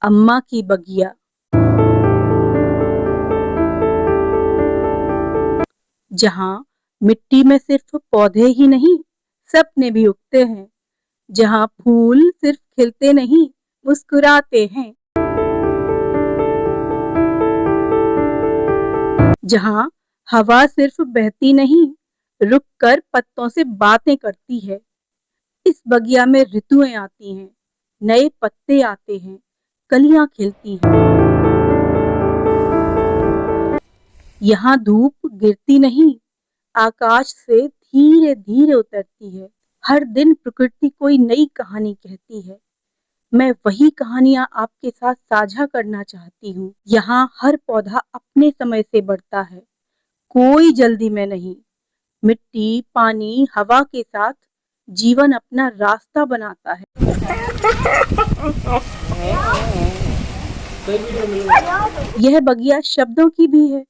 अम्मा की बगिया। जहाँ मिट्टी में सिर्फ पौधे ही नहीं, सपने भी उगते हैं। जहाँ फूल सिर्फ खिलते नहीं, मुस्कुराते हैं। जहाँ हवा सिर्फ बहती नहीं, रुक कर पत्तों से बातें करती है। इस बगिया में ऋतुएं आती हैं, नए पत्ते आते हैं, कलियां खिलती हैं। यहाँ धूप गिरती नहीं, आकाश से धीरे धीरे उतरती है। हर दिन प्रकृति कोई नई कहानी कहती है। मैं वही कहानियां आपके साथ साझा करना चाहती हूँ। यहाँ हर पौधा अपने समय से बढ़ता है, कोई जल्दी में नहीं। मिट्टी, पानी, हवा के साथ जीवन अपना रास्ता बनाता है। यह बगिया शब्दों की भी है।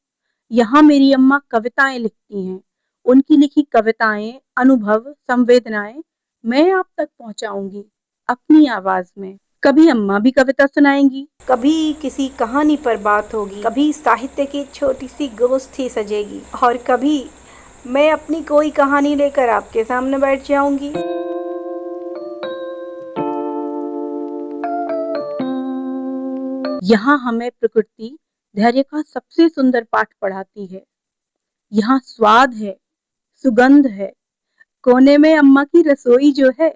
यहाँ मेरी अम्मा कविताएं लिखती हैं। उनकी लिखी कविताएं, अनुभव, संवेदनाएं मैं आप तक पहुंचाऊंगी अपनी आवाज में। कभी अम्मा भी कविता सुनाएंगी, कभी किसी कहानी पर बात होगी, कभी साहित्य की छोटी सी गोष्ठी सजेगी, और कभी मैं अपनी कोई कहानी लेकर आपके सामने बैठ जाऊंगी। यहाँ हमें प्रकृति धैर्य का सबसे सुंदर पाठ पढ़ाती है। यहाँ स्वाद है, सुगंध है। कोने में अम्मा की रसोई जो है,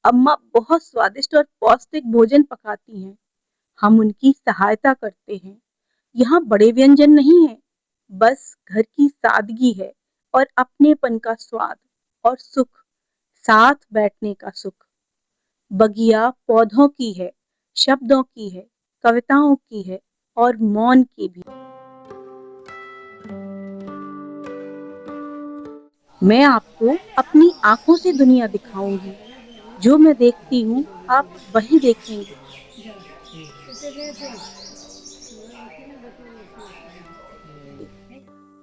अम्मा बहुत स्वादिष्ट और पौष्टिक भोजन पकाती हैं। हम उनकी सहायता करते हैं। यहाँ बड़े व्यंजन नहीं है, बस घर की सादगी है और अपनेपन का स्वाद और सुख, साथ बैठने का सुख। बगिया पौधों की है, शब्दों की है, कविताओं की है और मौन की भी। मैं आपको अपनी आंखों से दुनिया दिखाऊंगी। जो मैं देखती हूँ, आप वही देखेंगे।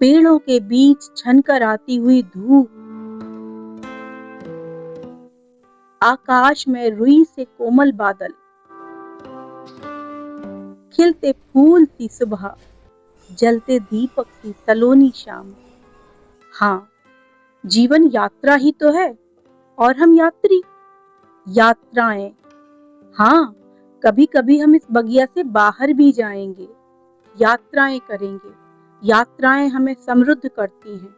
पेड़ों के बीच छनकर आती हुई धूप, आकाश में रुई से कोमल बादल, खिलते फूल सी सुबह, जलते दीपक सी सलोनी शाम। हाँ, जीवन यात्रा ही तो है और हम यात्री। यात्राएं, हाँ, कभी कभी हम इस बगिया से बाहर भी जाएंगे, यात्राएं करेंगे। यात्राएं हमें समृद्ध करती हैं।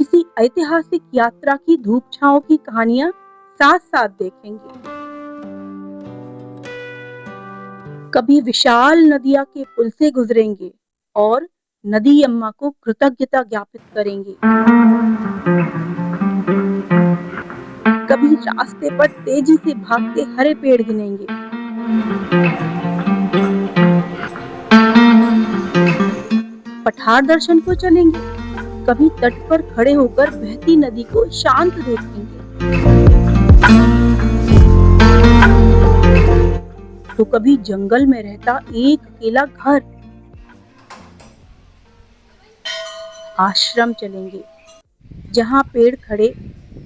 किसी ऐतिहासिक यात्रा की धूप छाओं की कहानियां साथ साथ देखेंगे। कभी विशाल नदिया के पुल से गुजरेंगे और नदी अम्मा को कृतज्ञता ज्ञापित करेंगे। कभी रास्ते पर तेजी से भागते हरे पेड़ गिनेंगे। पठार दर्शन को चलेंगे। कभी तट पर खड़े होकर बहती नदी को शांत देखेंगे। तो कभी जंगल में रहता एक अकेला घर, आश्रम चलेंगे, जहाँ पेड़ खड़े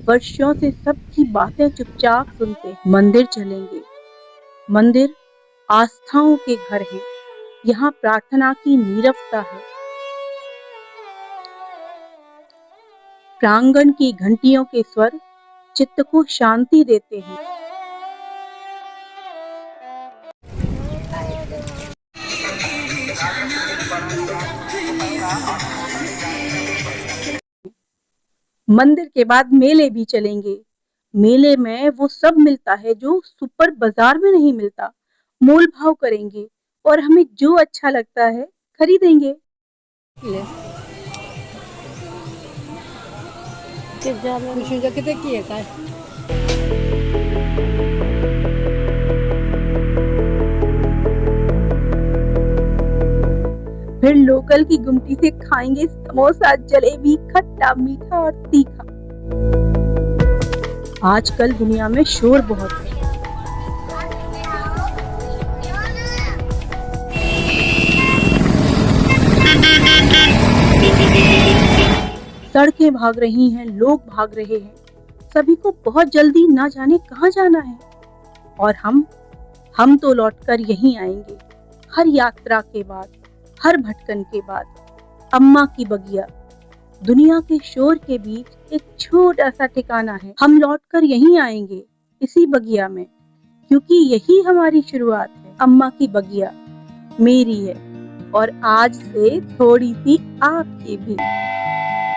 वर्षों से सबकी बातें चुपचाप सुनते। मंदिर चलेंगे। मंदिर आस्थाओं के घर हैं। यहाँ प्रार्थना की नीरवता है। प्रांगण की घंटियों के स्वर चित्त को शांति देते हैं। मंदिर के बाद मेले भी चलेंगे। मेले में वो सब मिलता है जो सुपर बाजार में नहीं मिलता। मोल भाव करेंगे और हमें जो अच्छा लगता है खरीदेंगे। फिर लोकल की गुमटी से खाएंगे समोसा, जलेबी, खट्टा, मीठा और तीखा। आजकल दुनिया में शोर बहुत है। सड़कें भाग रही हैं, लोग भाग रहे हैं। सभी को बहुत जल्दी ना जाने कहाँ जाना है। और हम हम तो लौटकर यहीं आएंगे, हर यात्रा के बाद, हर भटकन के बाद। अम्मा की बगिया दुनिया के शोर के बीच एक छोटा सा ठिकाना है। हम लौटकर यहीं आएंगे, इसी बगिया में, क्योंकि यही हमारी शुरुआत है। अम्मा की बगिया मेरी है और आज से थोड़ी सी आपकी भी।